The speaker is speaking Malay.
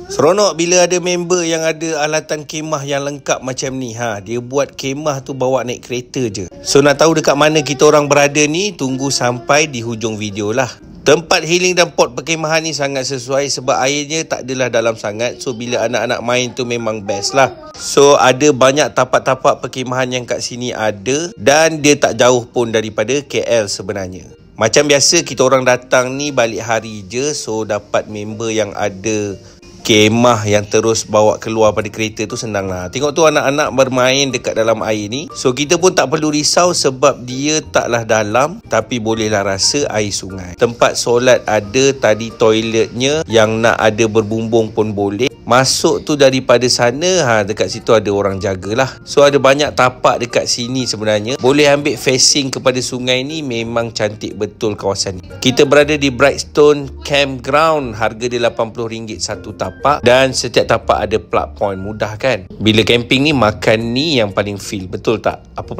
Seronok bila ada member yang ada alatan kemah yang lengkap macam ni. Dia buat kemah tu bawa naik kereta je. So nak tahu dekat mana kita orang berada ni, tunggu sampai di hujung video lah. Tempat healing dan pot perkemahan ni sangat sesuai sebab airnya tak adalah dalam sangat. So bila anak-anak main tu memang best lah. So ada banyak tapak-tapak perkemahan yang kat sini ada, dan dia tak jauh pun daripada KL sebenarnya. Macam biasa kita orang datang ni balik hari je, so dapat member yang ada kemah yang terus bawa keluar pada kereta tu senang lah. Tengok tu anak-anak bermain dekat dalam air ni. So kita pun tak perlu risau sebab dia taklah dalam, tapi bolehlah rasa air sungai. Tempat solat ada, tadi toiletnya yang nak ada berbumbung pun boleh. Masuk tu daripada sana, dekat situ ada orang jagalah. So ada banyak tapak dekat sini sebenarnya. Boleh ambil facing kepada sungai ni, memang cantik betul kawasan ni. Kita berada di Brightstone Campground. Harga dia RM80 satu tapak, dan setiap tapak ada plug point, mudah kan? Bila camping ni makan ni yang paling feel, betul tak? Apa